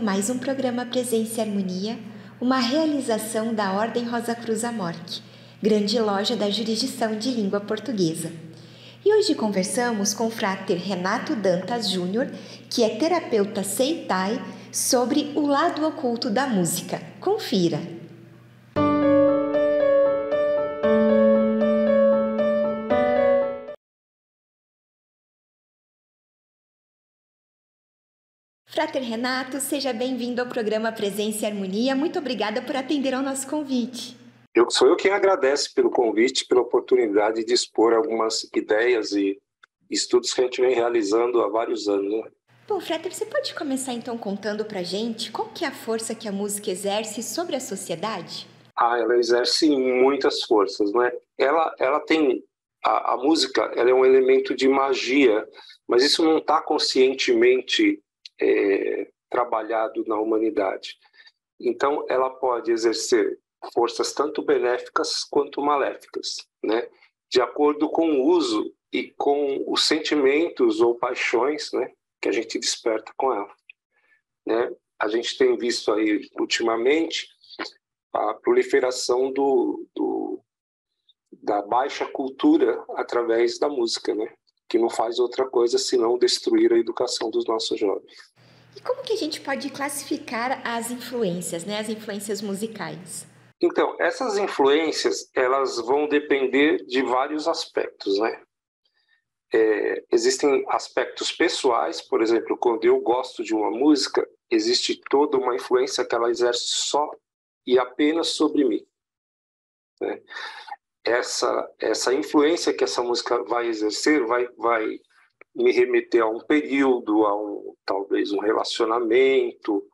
mais um programa Presença e Harmonia, uma realização da Ordem Rosa Cruz Amorque, grande loja da jurisdição de língua portuguesa. E hoje conversamos com o Frater Renato Dantas Júnior, que é terapeuta Seitai, sobre o lado oculto da música. Confira! Frater Renato, seja bem-vindo ao programa Presença e Harmonia. Muito obrigada por atender ao nosso convite. Sou eu quem agradece pelo convite, pela oportunidade de expor algumas ideias e estudos que a gente vem realizando há vários anos. Né? Bom, Frater, você pode começar então contando pra gente qual que é a força que a música exerce sobre a sociedade? Ela exerce muitas forças, né? Ela tem... A música, ela é um elemento de magia, mas isso não está conscientemente trabalhado na humanidade. Então, ela pode exercer forças tanto benéficas quanto maléficas, né? De acordo com o uso e com os sentimentos ou paixões, né, que a gente desperta com ela. Né? A gente tem visto aí, ultimamente, a proliferação da baixa cultura através da música, né? Que não faz outra coisa senão destruir a educação dos nossos jovens. E como que a gente pode classificar as influências, né? As influências musicais? Então, essas influências, elas vão depender de vários aspectos, né? Existem aspectos pessoais, por exemplo, quando eu gosto de uma música, existe toda uma influência que ela exerce só e apenas sobre mim. Né? Essa influência que essa música vai exercer vai me remeter a um período, talvez um relacionamento,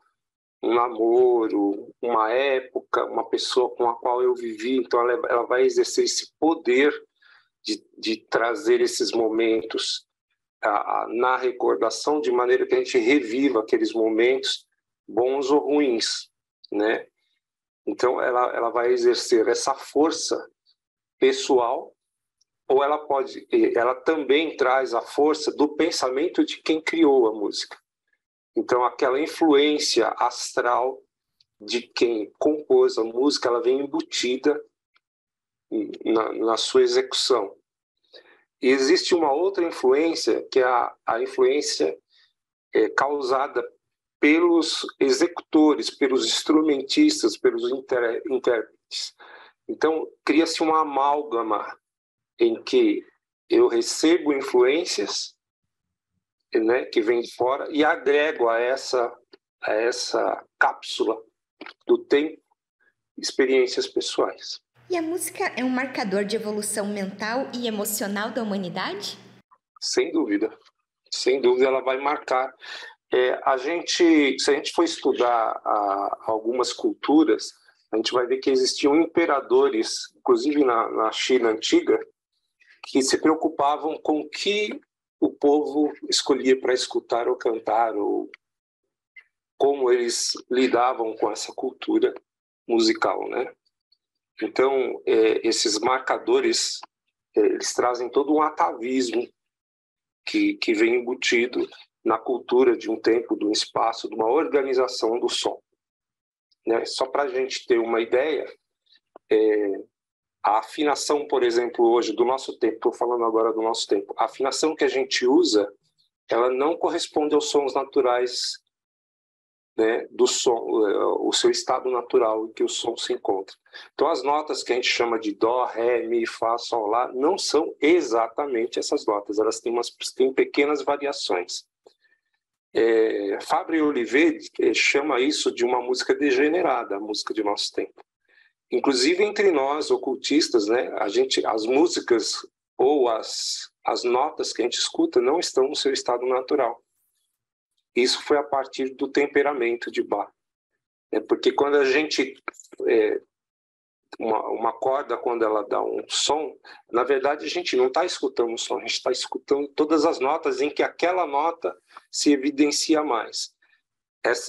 um namoro, uma época, uma pessoa com a qual eu vivi. Então ela vai exercer esse poder de trazer esses momentos na recordação, de maneira que a gente reviva aqueles momentos, bons ou ruins, né? Então ela vai exercer essa força pessoal, ou ela também traz a força do pensamento de quem criou a música. Então aquela influência astral de quem compôs a música, ela vem embutida na sua execução. E existe uma outra influência, que é a influência causada pelos executores, pelos instrumentistas, pelos intérpretes. Então, cria-se uma amálgama em que eu recebo influências, né, que vêm de fora e agrego a essa cápsula do tempo experiências pessoais. E a música é um marcador de evolução mental e emocional da humanidade? Sem dúvida. Sem dúvida ela vai marcar. Se a gente for estudar algumas culturas, a gente vai ver que existiam imperadores, inclusive na China antiga, que se preocupavam com o que o povo escolhia para escutar ou cantar, ou como eles lidavam com essa cultura musical, né? Então, esses marcadores, eles trazem todo um atavismo que vem embutido na cultura de um tempo, de um espaço, de uma organização do som. Né? Só para a gente ter uma ideia, a afinação, por exemplo, hoje, do nosso tempo, estou falando agora do nosso tempo, a afinação que a gente usa, ela não corresponde aos sons naturais, né, do som, o seu estado natural em que o som se encontra. Então, as notas que a gente chama de dó, ré, mi, fá, sol, lá, não são exatamente essas notas, elas têm pequenas variações. Fabre Oliveira chama isso de uma música degenerada, a música de nosso tempo. Inclusive, entre nós, ocultistas, né, as músicas ou as notas que a gente escuta não estão no seu estado natural. Isso foi a partir do temperamento de Bach. Porque quando a gente... uma corda, quando ela dá um som, na verdade a gente não está escutando o som, a gente está escutando todas as notas em que aquela nota se evidencia mais.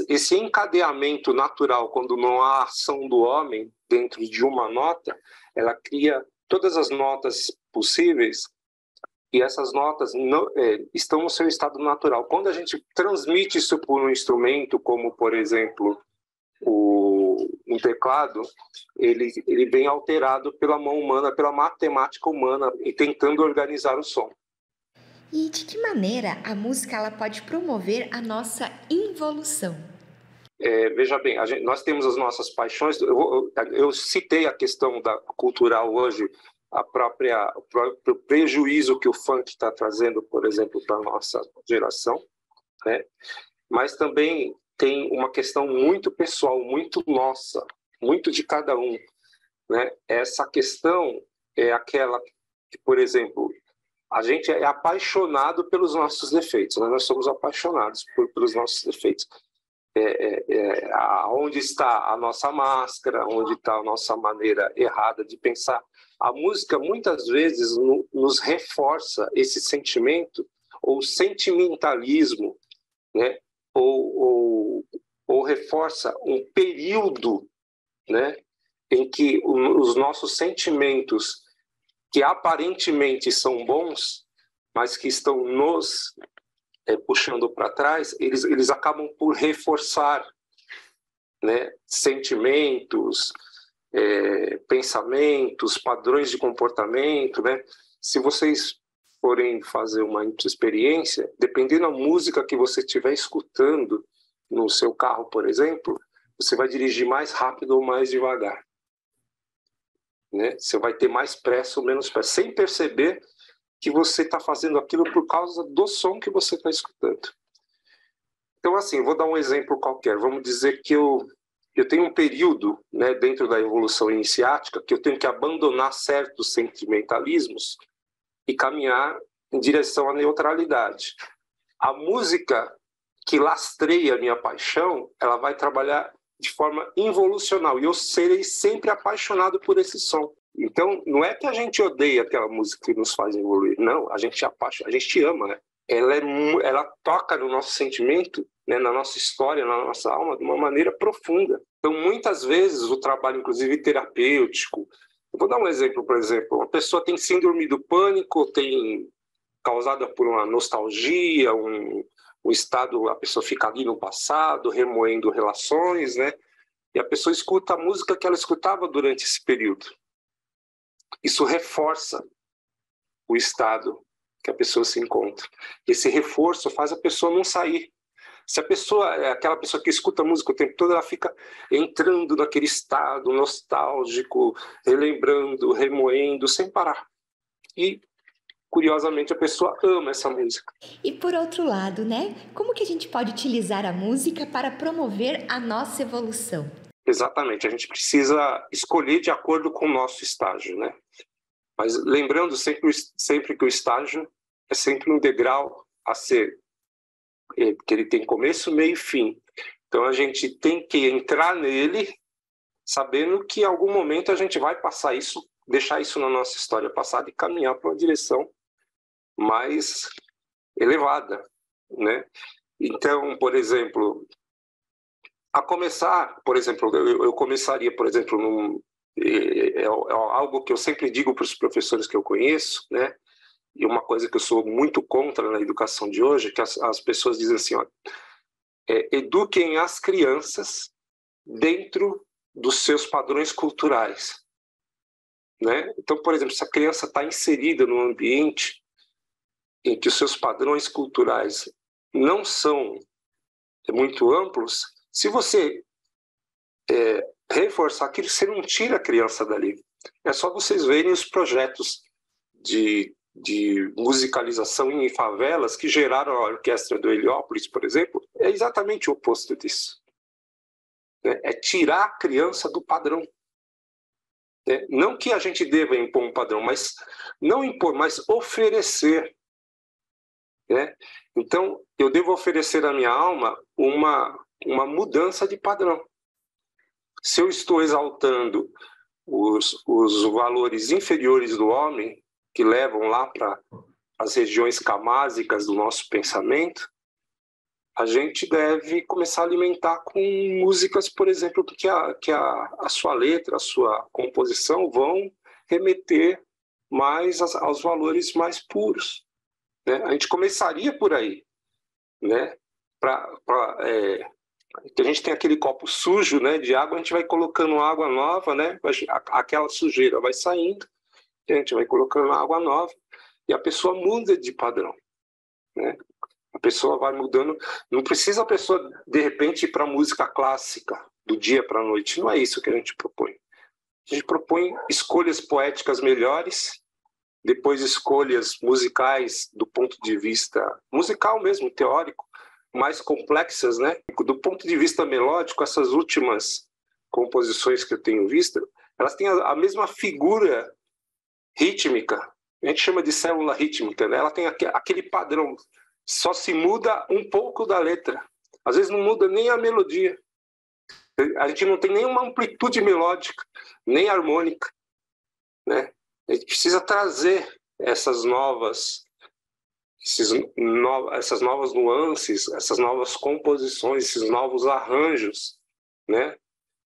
Esse encadeamento natural, quando não há ação do homem dentro de uma nota, ela cria todas as notas possíveis e essas notas estão no seu estado natural. Quando a gente transmite isso por um instrumento, como, por exemplo, um teclado, ele vem alterado pela mão humana, pela matemática humana, e tentando organizar o som. E de que maneira a música ela pode promover a nossa involução? Veja bem, nós temos as nossas paixões. Eu citei a questão cultural hoje, o próprio prejuízo que o funk está trazendo, por exemplo, para a nossa geração, né? Mas também tem uma questão muito pessoal, muito nossa, muito de cada um, né? Essa questão é aquela que, por exemplo, a gente é apaixonado pelos nossos defeitos, né? Nós somos apaixonados pelos nossos defeitos. Onde está a nossa máscara, onde está a nossa maneira errada de pensar. A música muitas vezes nos reforça esse sentimento ou sentimentalismo, né? ou reforça um período, né? Em que os nossos sentimentos, que aparentemente são bons, mas que estão nos puxando para trás, eles acabam por reforçar, né, sentimentos, pensamentos, padrões de comportamento, né? Se vocês forem fazer uma experiência, dependendo da música que você estiver escutando no seu carro, por exemplo, você vai dirigir mais rápido ou mais devagar, né? Você vai ter mais pressa ou menos pressa, sem perceber que você está fazendo aquilo por causa do som que você está escutando. Então, assim, vou dar um exemplo qualquer. Vamos dizer que eu tenho um período, né, dentro da evolução iniciática, que eu tenho que abandonar certos sentimentalismos e caminhar em direção à neutralidade. A música que lastreia a minha paixão, ela vai trabalhar de forma involucional, e eu serei sempre apaixonado por esse som. Então, não é que a gente odeia aquela música que nos faz evoluir, não, a gente ama, né? Ela toca no nosso sentimento, né, na nossa história, na nossa alma, de uma maneira profunda. Então, muitas vezes, o trabalho, inclusive terapêutico, eu vou dar um exemplo, por exemplo, uma pessoa tem síndrome do pânico, causada por uma nostalgia, um estado, a pessoa fica ali no passado, remoendo relações, né? E a pessoa escuta a música que ela escutava durante esse período. Isso reforça o estado que a pessoa se encontra. Esse reforço faz a pessoa não sair. Se a pessoa é aquela pessoa que escuta a música o tempo todo, ela fica entrando naquele estado nostálgico, relembrando, remoendo, sem parar. E, curiosamente, a pessoa ama essa música. E por outro lado, né? Como que a gente pode utilizar a música para promover a nossa evolução? Exatamente, a gente precisa escolher de acordo com o nosso estágio, né? Mas lembrando sempre que o estágio é sempre um degrau a ser, que ele tem começo, meio e fim. Então a gente tem que entrar nele sabendo que em algum momento a gente vai passar isso, deixar isso na nossa história passada e caminhar para uma direção mais elevada, né? Então, por exemplo, eu começaria, por exemplo, algo que eu sempre digo para os professores que eu conheço, né? E uma coisa que eu sou muito contra na educação de hoje, que as pessoas dizem assim, ó, eduquem as crianças dentro dos seus padrões culturais, né? Então, por exemplo, se a criança está inserida num ambiente em que os seus padrões culturais não são muito amplos, se você reforçar aquilo, você não tira a criança dali. É só vocês verem os projetos de musicalização em favelas que geraram a orquestra do Heliópolis, por exemplo, é exatamente o oposto disso. É tirar a criança do padrão. Não que a gente deva impor um padrão, mas não impor, mas oferecer. Então, eu devo oferecer à minha alma uma mudança de padrão. Se eu estou exaltando os valores inferiores do homem, que levam lá para as regiões camásicas do nosso pensamento, a gente deve começar a alimentar com músicas, por exemplo, que a sua letra, a sua composição vão remeter mais aos valores mais puros. né? A gente começaria por aí, né? Que a gente tem aquele copo sujo, né, de água, a gente vai colocando água nova, né? Aquela sujeira vai saindo, a gente vai colocando água nova e a pessoa muda de padrão, né? A pessoa vai mudando. Não precisa a pessoa, de repente, ir para a música clássica do dia para a noite. Não é isso que a gente propõe. A gente propõe escolhas poéticas melhores, depois escolhas musicais do ponto de vista musical mesmo, teórico, mais complexas, né? Do ponto de vista melódico, essas últimas composições que eu tenho visto, elas têm a mesma figura rítmica. A gente chama de célula rítmica, né? Ela tem aquele padrão. Só se muda um pouco da letra. Às vezes não muda nem a melodia. A gente não tem nenhuma amplitude melódica, nem harmônica, né? A gente precisa trazer essas novas nuances, essas novas composições, esses novos arranjos, né?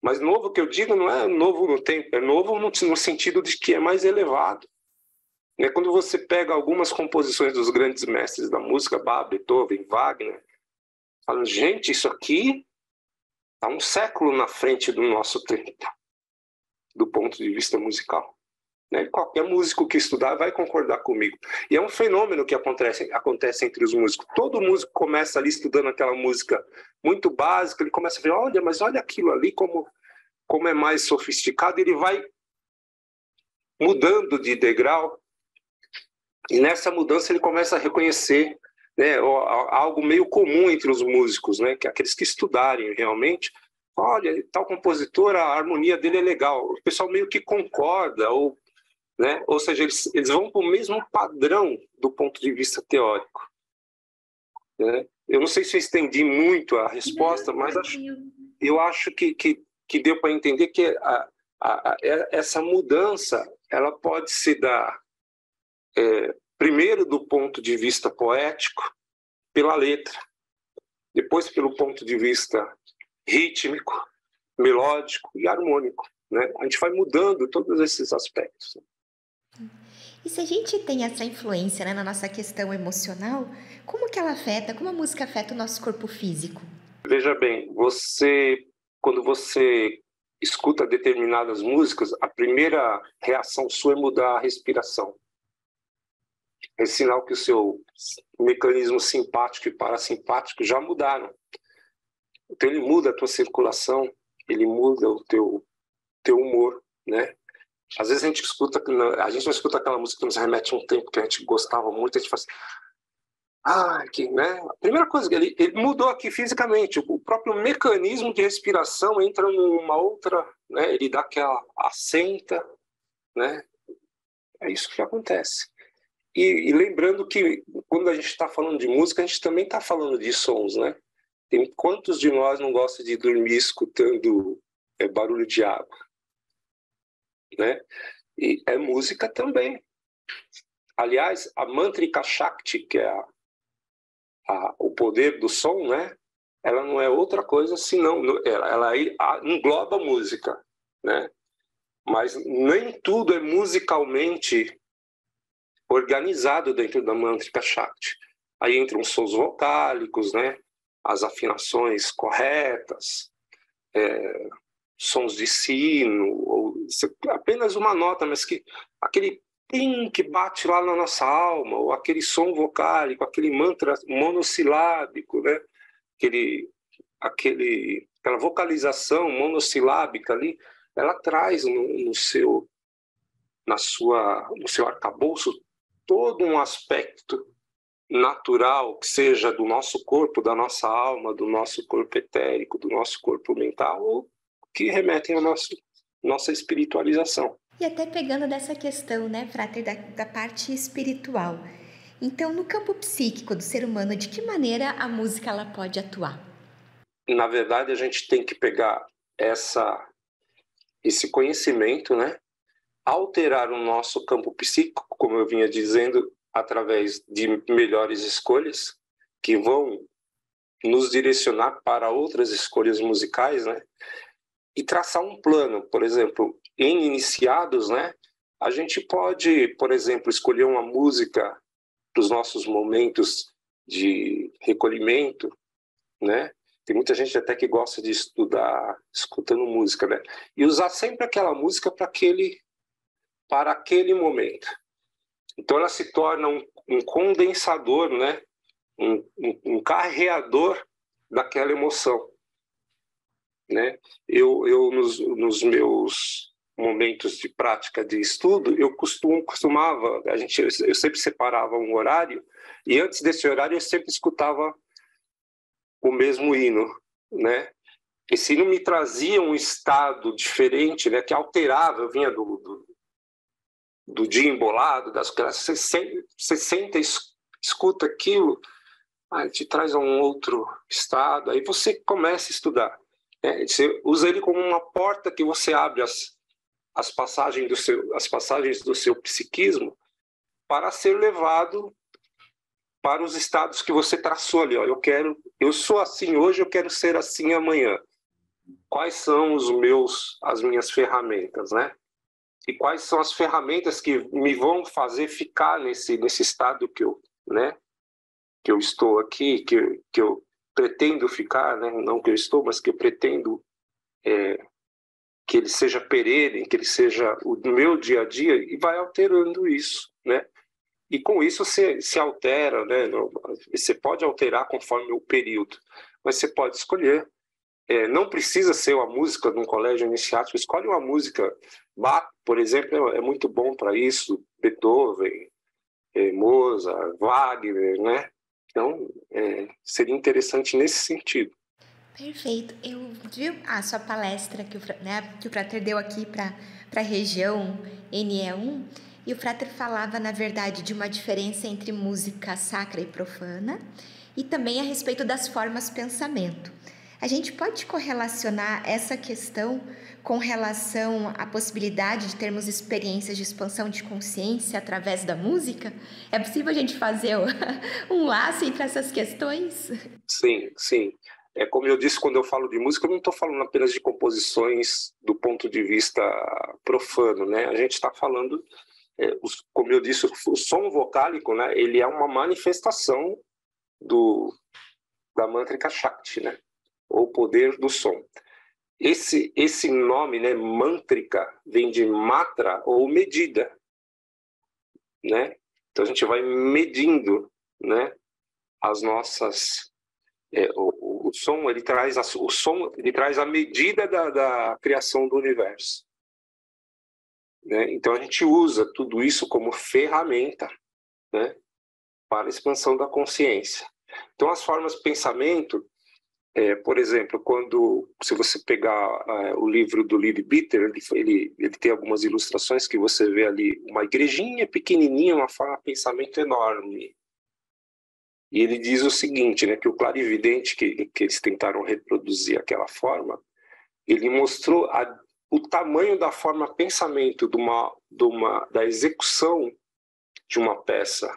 Mas novo que eu digo não é novo no tempo, é novo no sentido de que é mais elevado. Né? Quando você pega algumas composições dos grandes mestres da música, Bach, Beethoven, Wagner, falando, gente, isso aqui está um século na frente do nosso tempo, do ponto de vista musical. Né? Qualquer músico que estudar vai concordar comigo. E é um fenômeno que acontece entre os músicos. Todo músico começa ali estudando aquela música muito básica, ele começa a ver, olha, mas olha aquilo ali como é mais sofisticado, ele vai mudando de degrau, e nessa mudança ele começa a reconhecer, né, algo meio comum entre os músicos, né, que aqueles que estudarem realmente, olha, tal compositor, a harmonia dele é legal, o pessoal meio que concorda, né, ou seja, eles vão para o mesmo padrão do ponto de vista teórico. Né? Eu não sei se eu estendi muito a resposta, mas eu acho que deu para entender que essa mudança ela pode se dar primeiro do ponto de vista poético, pela letra, depois pelo ponto de vista rítmico, melódico e harmônico. Né? A gente vai mudando todos esses aspectos. E se a gente tem essa influência, né, na nossa questão emocional, como que ela afeta, como a música afeta o nosso corpo físico? Veja bem, quando você escuta determinadas músicas, a primeira reação sua é mudar a respiração. É sinal que o seu mecanismo simpático e parasimpático já mudaram. Então ele muda a tua circulação, ele muda o teu humor, né? Às vezes a gente não escuta aquela música que nos remete a um tempo que a gente gostava muito, a gente faz né? A primeira coisa que ele mudou aqui fisicamente, o próprio mecanismo de respiração entra numa outra, né? Ele dá aquela assenta, né? É isso que acontece. E lembrando que quando a gente está falando de música, a gente também está falando de sons, né? Tem quantos de nós não gostam de dormir escutando barulho de água, né? E é música também. Aliás, a Mantrika Shakti, que é o poder do som, né? Ela não é outra coisa senão ela engloba a música, né? Mas nem tudo é musicalmente organizado dentro da Mantrika Shakti. Aí entram os sons vocálicos, né? As afinações corretas, sons de sino, ou apenas uma nota, mas que aquele pim que bate lá na nossa alma, ou aquele som vocálico, aquele mantra monossilábico, né? Aquela vocalização monossilábica ali, ela traz no seu arcabouço todo um aspecto natural, que seja do nosso corpo, da nossa alma, do nosso corpo etérico, do nosso corpo mental, ou que remetem à nossa espiritualização. E até pegando dessa questão, né, Frater, da parte espiritual. Então, no campo psíquico do ser humano, de que maneira a música ela pode atuar? Na verdade, a gente tem que pegar esse conhecimento, né, alterar o nosso campo psíquico, como eu vinha dizendo, através de melhores escolhas que vão nos direcionar para outras escolhas musicais, né? E traçar um plano. Por exemplo, em iniciados, né? A gente pode, por exemplo, escolher uma música os nossos momentos de recolhimento, né? Tem muita gente até que gosta de estudar escutando música, né? E usar sempre aquela música para aquele momento. Então ela se torna um condensador, né? Um carreador daquela emoção, né? Eu nos meus momentos de prática de estudo, eu costumava, eu sempre separava um horário, e antes desse horário eu sempre escutava o mesmo hino, né? Esse hino me trazia um estado diferente, né? Que alterava, eu vinha do dia embolado, das classes, você senta, escuta aquilo, aí te traz a um outro estado, aí você começa a estudar, né? Você usa ele como uma porta que você abre as passagens do seu psiquismo para ser levado para os estados que você traçou ali. Ó, eu sou assim hoje, eu quero ser assim amanhã. Quais são as minhas ferramentas, né? E quais são as ferramentas que me vão fazer ficar nesse estado que eu estou aqui, que eu pretendo ficar, né? Não que eu estou, mas que eu pretendo que ele seja perene, que ele seja o meu dia a dia, e vai alterando isso, né? E com isso se altera, né? Você pode alterar conforme o período, mas você pode escolher. Não precisa ser uma música de um colégio iniciático, escolhe uma música. Bach, por exemplo, é muito bom para isso, Beethoven, Mozart, Wagner, né? Então, seria interessante nesse sentido. Perfeito. Eu vi a sua palestra que o Frater deu aqui para a região NE1, e o Frater falava, na verdade, de uma diferença entre música sacra e profana, e também a respeito das formas pensamento. A gente pode correlacionar essa questão com relação à possibilidade de termos experiências de expansão de consciência através da música? É possível a gente fazer um laço entre essas questões? Sim, sim. Como eu disse, quando eu falo de música, eu não estou falando apenas de composições do ponto de vista profano, né? A gente está falando, como eu disse, o som vocálico, né? Ele é uma manifestação da Mantrika Shakti, né? Ou poder do som. Esse nome, né, Mantrika, vem de matra ou medida, né? Então a gente vai medindo, né, as nossas o som ele traz a medida da criação do universo, né? Então a gente usa tudo isso como ferramenta, né, para a expansão da consciência. Então as formas de pensamento, por exemplo, se você pegar o livro do Leadbeater, ele tem algumas ilustrações que você vê ali uma igrejinha pequenininha, uma forma de pensamento enorme. E ele diz o seguinte, né, que o clarividente que eles tentaram reproduzir aquela forma, ele mostrou o tamanho da forma pensamento da execução de uma peça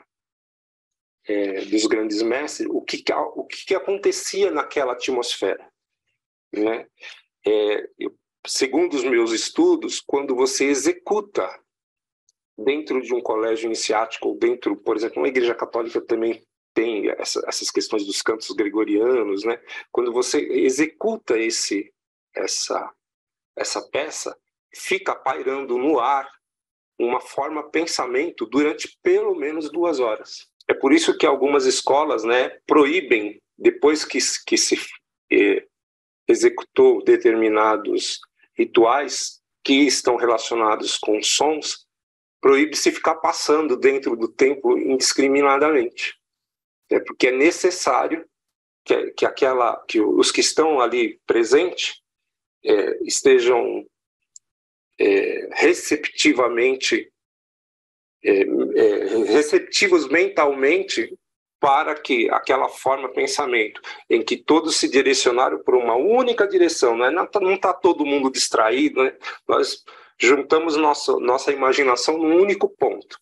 dos grandes mestres, o que acontecia naquela atmosfera, né? Segundo os meus estudos, quando você executa dentro de um colégio iniciático, ou dentro, por exemplo, uma igreja católica também tem essas questões dos cantos gregorianos, né? Quando você executa essa peça, fica pairando no ar uma forma pensamento durante pelo menos 2 horas. É por isso que algumas escolas, né, proíbem, depois que se executou determinados rituais que estão relacionados com sons, proíbe-se ficar passando dentro do templo indiscriminadamente. Porque é necessário que os que estão ali presentes estejam receptivos mentalmente para que aquela forma de pensamento, em que todos se direcionaram por uma única direção, não está todo mundo distraído, né? Nós juntamos nossa imaginação num único ponto,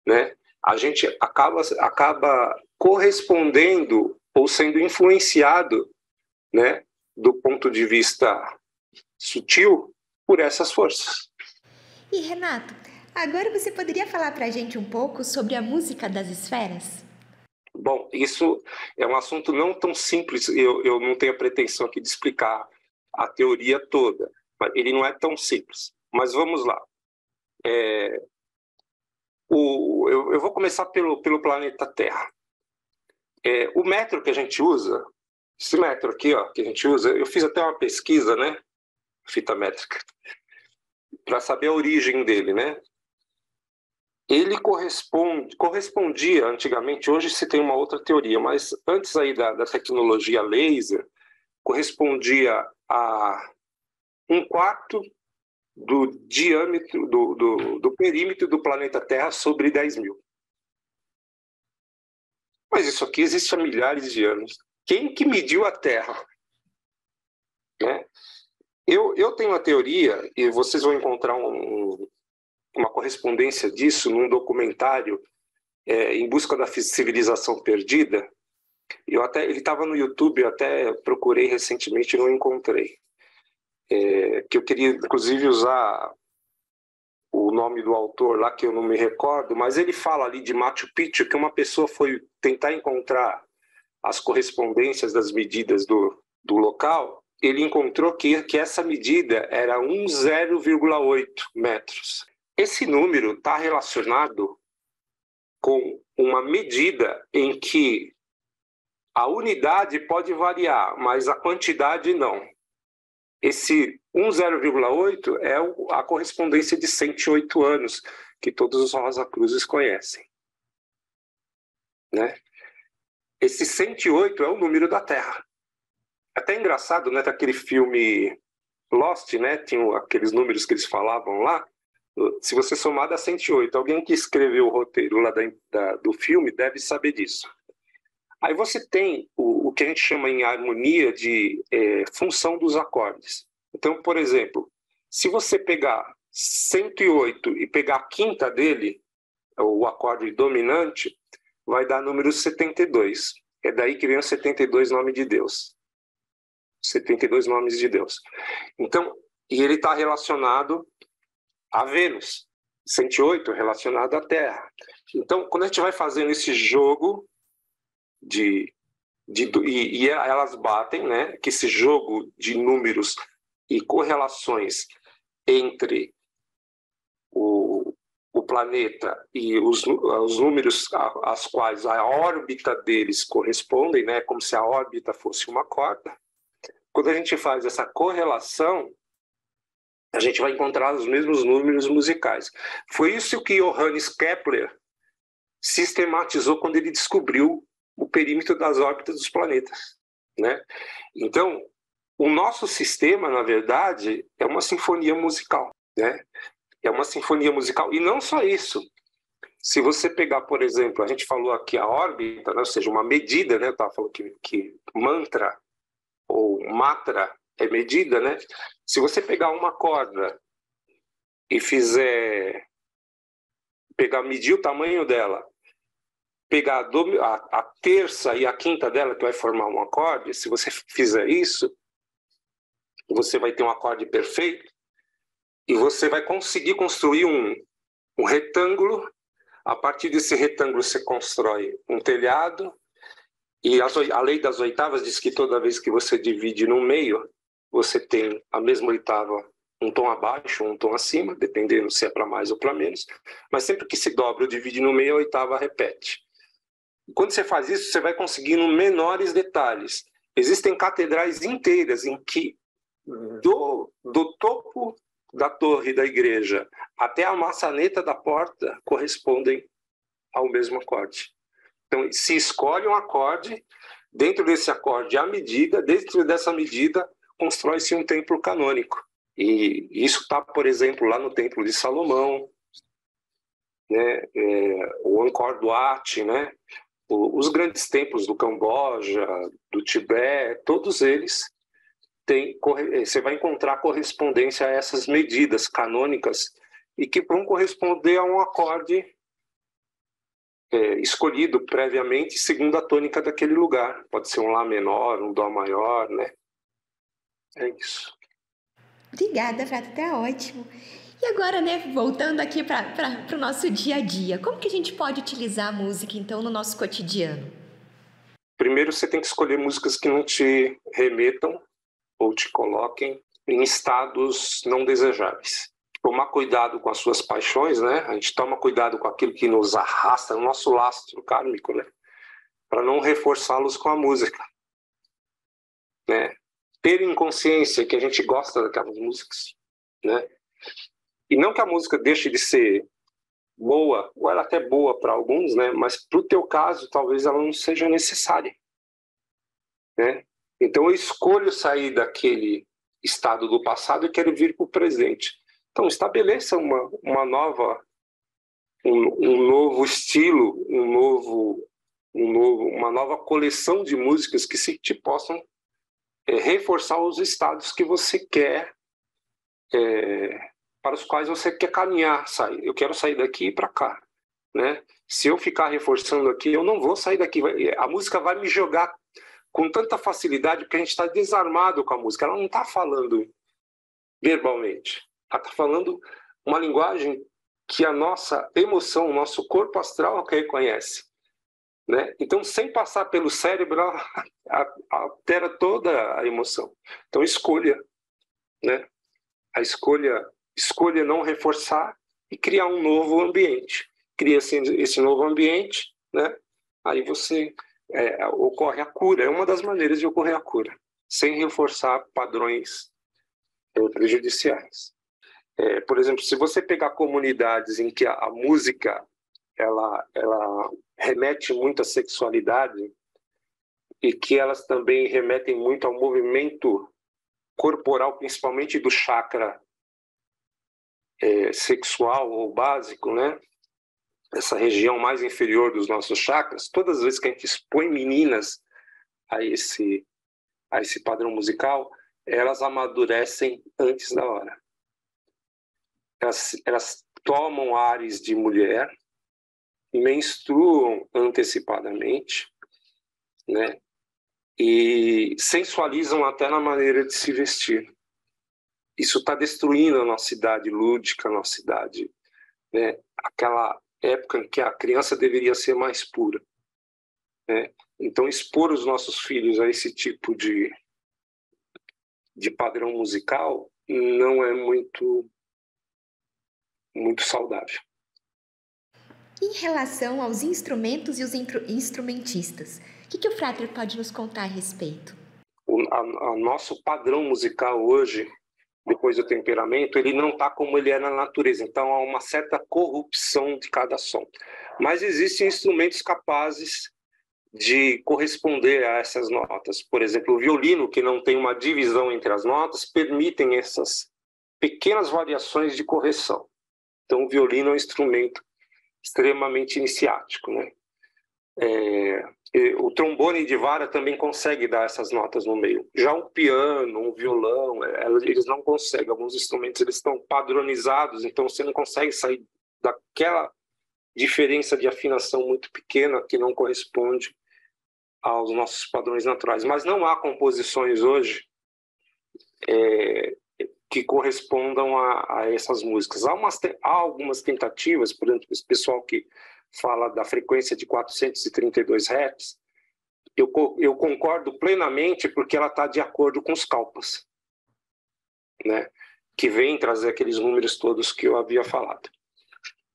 né? A gente acaba correspondendo ou sendo influenciado, né, do ponto de vista sutil por essas forças. E Renato, Agora você poderia falar para a gente um pouco sobre a música das esferas? Bom, isso é um assunto não tão simples, eu não tenho a pretensão aqui de explicar a teoria toda, mas ele não é tão simples. Mas vamos lá. Eu vou começar pelo planeta Terra. O metro que a gente usa, esse metro aqui, ó, que a gente usa, eu fiz até uma pesquisa, né, fita métrica, para saber a origem dele, né? Ele correspondia antigamente, hoje se tem uma outra teoria, mas antes aí da tecnologia laser, correspondia a 1/4 do diâmetro, do perímetro do planeta Terra sobre 10.000. Mas isso aqui existe há milhares de anos. Quem que mediu a Terra? Né? Eu tenho uma teoria, e vocês vão encontrar uma correspondência disso num documentário Em Busca da Civilização Perdida. Ele estava no YouTube, eu até procurei recentemente e não encontrei. Que eu queria, inclusive, usar o nome do autor lá, que eu não me recordo, mas ele fala ali de Machu Picchu, que uma pessoa foi tentar encontrar as correspondências das medidas do local. Ele encontrou que essa medida era 0,8 metros. Esse número está relacionado com uma medida em que a unidade pode variar, mas a quantidade não. Esse 0,8 é a correspondência de 108 anos, que todos os Rosa Cruzes conhecem. Né? Esse 108 é o número da Terra. Até engraçado, né? Daquele filme Lost, né? Tinha aqueles números que eles falavam lá. Se você somar dá 108. Alguém que escreveu o roteiro lá do filme deve saber disso. Aí você tem o que a gente chama em harmonia de função dos acordes. Então, por exemplo, se você pegar 108 e pegar a quinta dele, o acorde dominante, vai dar número 72. É daí que vem os 72 nomes de Deus. 72 nomes de Deus. Então, e ele está relacionado a Vênus. 108 relacionado à Terra. Então, quando a gente vai fazendo esse jogo e elas batem, né? Que esse jogo de números e correlações entre o planeta e os números às quais a órbita deles correspondem, né? Como se a órbita fosse uma corda. Quando a gente faz essa correlação, a gente vai encontrar os mesmos números musicais. Foi isso que Johannes Kepler sistematizou quando ele descobriu o perímetro das órbitas dos planetas, né? Então, o nosso sistema, na verdade, é uma sinfonia musical, né? É uma sinfonia musical. E não só isso. Se você pegar, por exemplo, a gente falou aqui a órbita, né? Ou seja, uma medida, né? Eu estava falando que mantra ou matra é medida, né? Se você pegar uma corda e medir o tamanho dela, pegar a terça e a quinta dela, que vai formar um acorde, se você fizer isso, você vai ter um acorde perfeito e você vai conseguir construir um retângulo. A partir desse retângulo você constrói um telhado e a lei das oitavas diz que toda vez que você divide no meio, você tem a mesma oitava um tom abaixo ou um tom acima, dependendo se é para mais ou para menos, mas sempre que se dobra ou divide no meio, a oitava repete. Quando você faz isso, você vai conseguindo menores detalhes. Existem catedrais inteiras em que do topo da torre da igreja até a maçaneta da porta correspondem ao mesmo acorde. Então, se escolhe um acorde, dentro desse acorde a medida, dentro dessa medida constrói-se um templo canônico. E isso está, por exemplo, lá no Templo de Salomão, né? O Angkor Wat, né? Os grandes templos do Camboja, do Tibete, todos eles você vai encontrar correspondência a essas medidas canônicas e que vão corresponder a um acorde escolhido previamente segundo a tônica daquele lugar. Pode ser um Lá menor, um Dó maior, né? É isso. Obrigada, Frato, tá ótimo. E agora, né, voltando aqui para o nosso dia a dia, como que a gente pode utilizar a música, então, no nosso cotidiano? Primeiro, você tem que escolher músicas que não te remetam ou te coloquem em estados não desejáveis. Tomar cuidado com as suas paixões, né? A gente toma cuidado com aquilo que nos arrasta, o nosso lastro kármico, né? Para não reforçá-los com a música, né? Ter em consciência que a gente gosta daquelas músicas, né? E não que a música deixe de ser boa, ou ela até boa para alguns, né? Mas para o teu caso, talvez ela não seja necessária, né? Então eu escolho sair daquele estado do passado e quero vir para o presente. Então estabeleça uma nova, um novo estilo, uma nova coleção de músicas que te possam reforçar os estados que você quer, para os quais você quer caminhar, sair. Eu quero sair daqui para cá, né? Se eu ficar reforçando aqui, eu não vou sair daqui. A música vai me jogar com tanta facilidade porque a gente está desarmado com a música. Ela não está falando verbalmente. Ela está falando uma linguagem que a nossa emoção, o nosso corpo astral reconhece, né? Então, sem passar pelo cérebro, ela altera toda a emoção. Então, escolha, né? A escolha não reforçar e criar um novo ambiente. Cria esse novo ambiente, né? Aí ocorre a cura. É uma das maneiras de ocorrer a cura, sem reforçar padrões prejudiciais. Por exemplo, se você pegar comunidades em que a música ela remete muito à sexualidade e que elas também remetem muito ao movimento corporal, principalmente do chakra sexual ou básico, né? Essa região mais inferior dos nossos chakras, todas as vezes que a gente expõe meninas a esse padrão musical, elas amadurecem antes da hora. Elas tomam ares de mulher, menstruam antecipadamente, né? E sensualizam até na maneira de se vestir. Isso está destruindo a nossa idade lúdica, a nossa idade, né? Aquela época em que a criança deveria ser mais pura, né? Então, expor os nossos filhos a esse tipo de padrão musical não é muito saudável. Em relação aos instrumentos e os instrumentistas, o que o Frater pode nos contar a respeito? O nosso padrão musical hoje, depois do temperamento, ele não está como ele é na natureza. Então, há uma certa corrupção de cada som. Mas existem instrumentos capazes de corresponder a essas notas. Por exemplo, o violino, que não tem uma divisão entre as notas, permitem essas pequenas variações de correção. Então, o violino é um instrumento extremamente iniciático, né? O trombone de vara também consegue dar essas notas no meio. Já um piano, um violão, eles não conseguem. Alguns instrumentos eles estão padronizados, então você não consegue sair daquela diferença de afinação muito pequena que não corresponde aos nossos padrões naturais. Mas não há composições hoje que correspondam a essas músicas. Há algumas tentativas, por exemplo, esse pessoal que fala da frequência de 432 Hz, eu concordo plenamente porque ela está de acordo com os kalpas, né? Que vem trazer aqueles números todos que eu havia falado.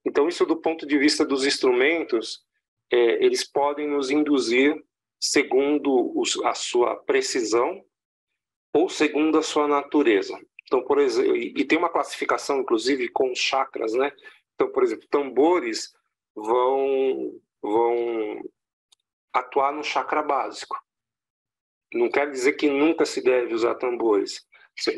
Então, isso do ponto de vista dos instrumentos, eles podem nos induzir segundo a sua precisão ou segundo a sua natureza. Então, por exemplo, e tem uma classificação, inclusive, com chakras, né? Então, por exemplo, tambores vão atuar no chakra básico. Não quer dizer que nunca se deve usar tambores.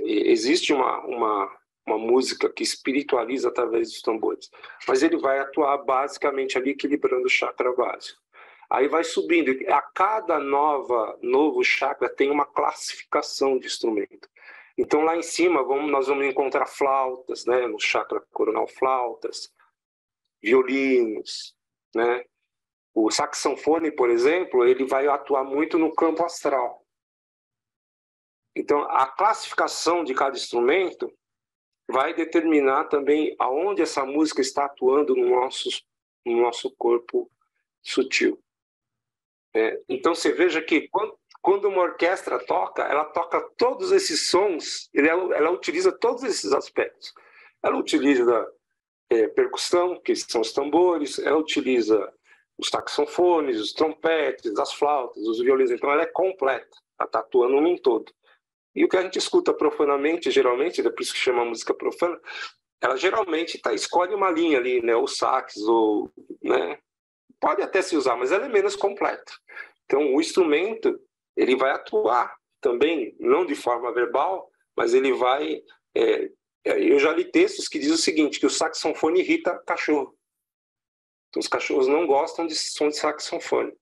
Existe uma música que espiritualiza através dos tambores, mas ele vai atuar basicamente ali equilibrando o chakra básico. Aí vai subindo. A cada novo chakra tem uma classificação de instrumento. Então, lá em cima, nós vamos encontrar flautas, né? No chakra coronal, flautas, violinos, né? O saxofone, por exemplo, ele vai atuar muito no campo astral. Então, a classificação de cada instrumento vai determinar também aonde essa música está atuando no nosso corpo sutil. Então você veja que quando uma orquestra toca, ela toca todos esses sons, ela utiliza todos esses aspectos. Ela utiliza percussão, que são os tambores, ela utiliza os saxofones, os trompetes, as flautas, os violinos. Então ela é completa, ela está atuando num todo. E o que a gente escuta profanamente, geralmente, é por isso que chama música profana, ela geralmente escolhe uma linha ali, né, ou sax, ou, né, pode até se usar, mas ela é menos completa. Então o instrumento, ele vai atuar também, não de forma verbal, mas ele vai... eu já li textos que dizem o seguinte, que o saxofone irrita cachorro. Então, os cachorros não gostam de som de saxofone.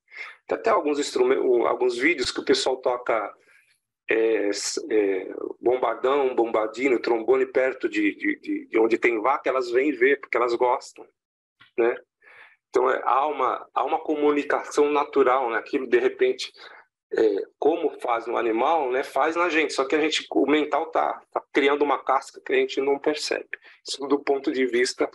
Tem até alguns vídeos que o pessoal toca bombardino, trombone perto de onde tem vaca, elas vêm ver, porque elas gostam, né? Então, há uma comunicação natural, né? Aquilo, de repente, como faz no animal, né? Faz na gente, só que o mental tá criando uma casca que a gente não percebe. Isso do ponto de vista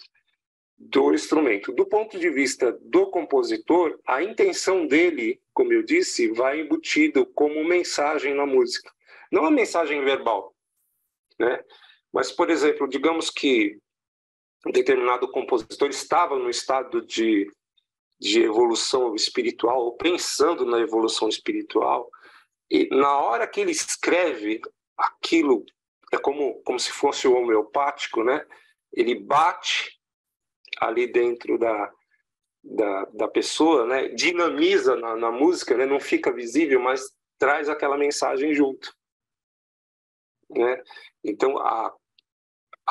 do instrumento. Do ponto de vista do compositor, a intenção dele, como eu disse, vai embutido como mensagem na música. Não a mensagem verbal, né? Mas, por exemplo, digamos que um determinado compositor estava no estado de evolução espiritual, ou pensando na evolução espiritual, e na hora que ele escreve aquilo, é como se fosse o homeopático, né? Ele bate ali dentro da pessoa, né? Dinamiza na música, né? Não fica visível, mas traz aquela mensagem junto, né? Então a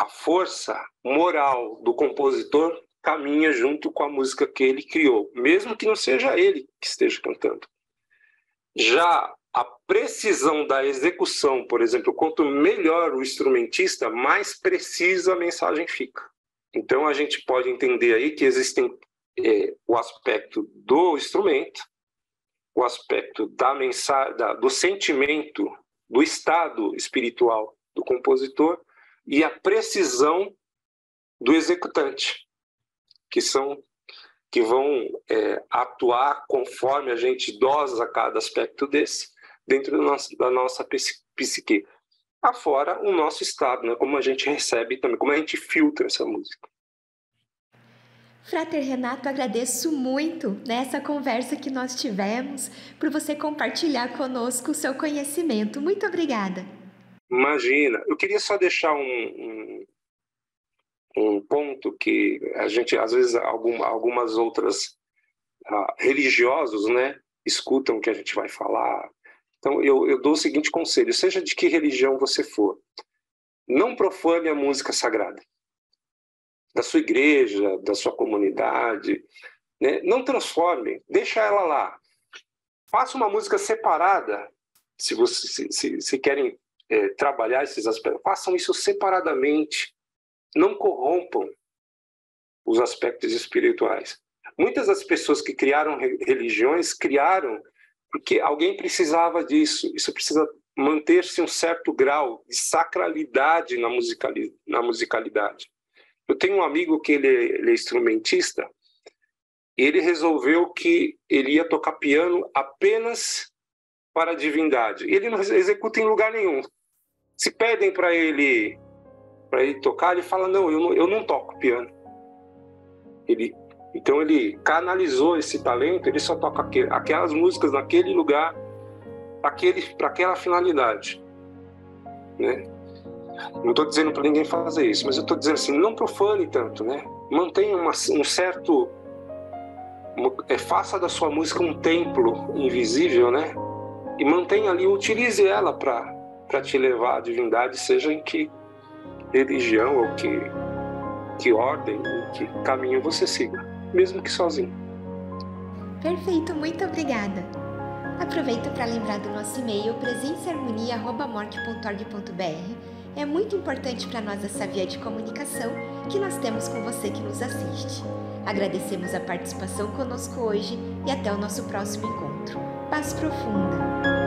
força moral do compositor caminha junto com a música que ele criou, mesmo que não seja ele que esteja cantando. Já a precisão da execução, por exemplo, quanto melhor o instrumentista, mais precisa a mensagem fica. Então a gente pode entender aí que existem o aspecto do instrumento, o aspecto da mensagem, do sentimento, do estado espiritual do compositor e a precisão do executante, que vão atuar conforme a gente dosa cada aspecto desse dentro da nossa psique. Afora o nosso estado, né? Como a gente recebe também, como a gente filtra essa música. Frater Renato, agradeço muito nessa conversa que nós tivemos por você compartilhar conosco o seu conhecimento. Muito obrigada. Imagina. Eu queria só deixar um ponto que a gente, às vezes, algumas outras religiosos, né, escutam o que a gente vai falar. Então, eu dou o seguinte conselho: seja de que religião você for, não profane a música sagrada da sua igreja, da sua comunidade, né? Não transforme, deixa ela lá. Faça uma música separada, se querem trabalhar esses aspectos, façam isso separadamente. Não corrompam os aspectos espirituais. Muitas das pessoas que criaram religiões, criaram porque alguém precisava disso. Isso precisa manter-se um certo grau de sacralidade na musicalidade. Eu tenho um amigo que ele é instrumentista, e ele resolveu que ele ia tocar piano apenas para a divindade. Ele não executa em lugar nenhum. Se pedem para ele tocar, ele fala: não, eu não toco piano. Então ele canalizou esse talento, ele só toca aquelas músicas naquele lugar, para aquela finalidade, né? Não estou dizendo para ninguém fazer isso, mas eu estou dizendo assim: não profane tanto, né? Mantenha um certo... faça da sua música um templo invisível, né? E mantenha ali, utilize ela para te levar à divindade, seja em que religião ou que ordem, que caminho você siga, mesmo que sozinho. Perfeito, muito obrigada. Aproveito para lembrar do nosso e-mail presençaharmonia@morc.org.br. É muito importante para nós essa via de comunicação que nós temos com você que nos assiste. Agradecemos a participação conosco hoje e até o nosso próximo encontro. Paz profunda!